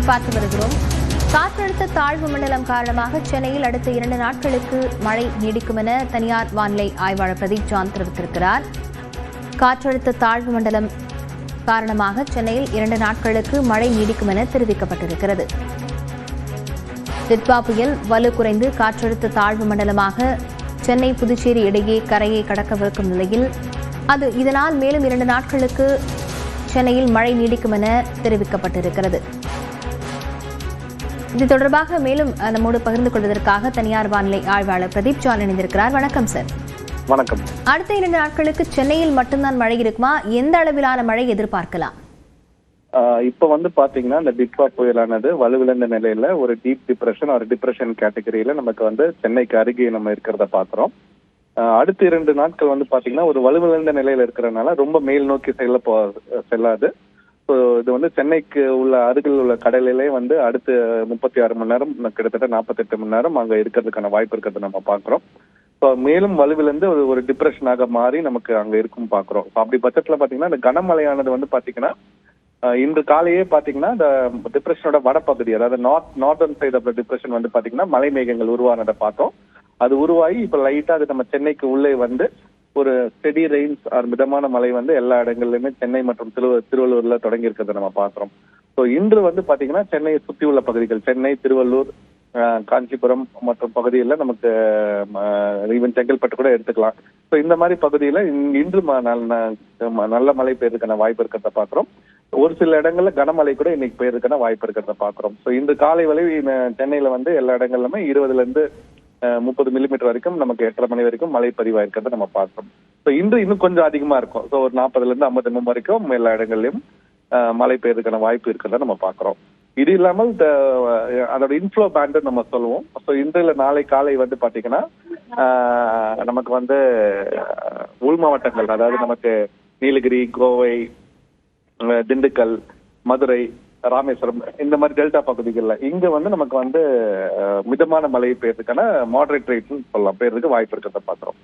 செய்தியை பார்த்து வருகிறோம். காற்றழுத்த தாழ்வு மண்டலம் காரணமாக சென்னையில் அடுத்த 2 நாட்களுக்கு மழை நீடிக்கும் என தனியார் வானிலை ஆய்வாளர் பிரதீப் ஜான் தெரிவித்திருக்கிறார். காற்றழுத்த தாழ்வு மண்டலம் காரணமாக சென்னையில் 2 நாட்களுக்கு மழை நீடிக்கும் என தெரிவிக்கப்பட்டிருக்கிறது. டிட்வா புயல் வலு குறைந்து காற்றழுத்த தாழ்வு மண்டலமாக சென்னை புதுச்சேரி இடையே கரையை கடக்கவிருக்கும் நிலையில் இதனால் மேலும் 2 நாட்களுக்கு சென்னையில் மழை நீடிக்கும் என தெரிவிக்கப்பட்டிருக்கிறது. இது தொடர்பாக மேலும் நம்மோடு பகிர்ந்து கொள்வதற்காக தனியார் வானிலை ஆய்வாளர் பிரதீப் ஜான் இணைந்திருக்கிறார். வணக்கம் சார். வணக்கம். அடுத்த 2 நாட்களுக்கு சென்னையில் மட்டும்தான் மழை இருக்குமா? எந்த அளவிலான மழை எதிர்பார்க்கலாம்? இப்ப பாத்தீங்கன்னா இந்த டிட்வா புயலானது வலுவிழந்த நிலையில ஒரு டீப் டிப்ரெஷன் ஒரு டிப்ரெஷன் கேட்டகரியில நமக்கு சென்னைக்கு அருகே நம்ம இருக்கிறத பாக்குறோம். அடுத்த 2 நாட்கள் பாத்தீங்கன்னா ஒரு வலுவிழந்த நிலையில இருக்கிறதுனால ரொம்ப மேல் நோக்கி செல்லாது. இது சென்னைக்கு உள்ள அருகில் உள்ள கடலிலே அடுத்த 36 மணி நேரம் கிட்டத்தட்ட 48 மணி நேரம் அங்க இருக்கிறதுக்கான வாய்ப்பு இருக்கிறது நம்ம பாக்குறோம். மேலும் வலுவிழந்து ஒரு டிப்ரெஷனாக மாறி நமக்கு அங்க இருக்கும் பாக்குறோம். அப்படி பட்சத்துல பாத்தீங்கன்னா இந்த கனமழையானது பாத்தீங்கன்னா இன்று காலையே பாத்தீங்கன்னா இந்த டிப்ரெஷனோட வடப்பகுதி, அதாவது நார்தர்ன் சைடு ஆஃப் டிப்ரெஷன் பாத்தீங்கன்னா மலை மேகங்கள் உருவானதை பார்த்தோம். அது உருவாகி இப்ப லைட்டா அது நம்ம சென்னைக்கு உள்ளே ஒரு ஸ்டெடி ரெயின்ஸ் மிதமான மழை எல்லா இடங்கள்லயுமே சென்னை மற்றும் திருவள்ளூர்ல தொடங்கி இருக்கிறத நம்ம பாக்குறோம். இன்று பாத்தீங்கன்னா சென்னையை சுத்தி உள்ள பகுதிகள், சென்னை, திருவள்ளூர், காஞ்சிபுரம் மற்றும் பகுதிகளில் நமக்கு ஈவன் செங்கல்பட்டு கூட எடுத்துக்கலாம். இந்த மாதிரி பகுதியில இன்று நல்ல மழை பெய்யறதுக்கான வாய்ப்பு இருக்கிறத பாக்குறோம். ஒரு சில இடங்கள்ல கனமழை கூட இன்னைக்கு பெய்யறதுக்கான வாய்ப்பு இருக்கிறத பாக்குறோம். இன்று காலை வரை சென்னையில எல்லா இடங்கள்லுமே 20ல இருந்து 30 மில்லிமீட்டர் வரைக்கும் நமக்கு 8:30 மணி வரைக்கும் மழை பதிவாயிருக்கிறத நம்ம பார்க்கிறோம். இன்று இன்னும் கொஞ்சம் அதிகமா இருக்கும். ஒரு 40ல இருந்து 50 mm வரைக்கும் எல்லா இடங்கள்லயும் மழை பெய்யறதுக்கான வாய்ப்பு இருக்கிறத நம்ம பாக்குறோம். இது இல்லாமல் அதோட இன்ஃப்ளோ பேண்ட் நம்ம சொல்லுவோம். இன்றையில நாளை காலை பாத்தீங்கன்னா நமக்கு உள் மாவட்டங்கள், அதாவது நமக்கு நீலகிரி, கோவை, திண்டுக்கல், மதுரை, ராமேஸ்வரம், இந்த மாதிரி டெல்டா பகுதிகள்ல இங்க நமக்கு மிதமான மழை பெய்யறதுக்கான மாடரேட் ரேட்னு சொல்லலாம், பெய்யறதுக்கு வாய்ப்பு இருக்கிறத பாக்குறோம்.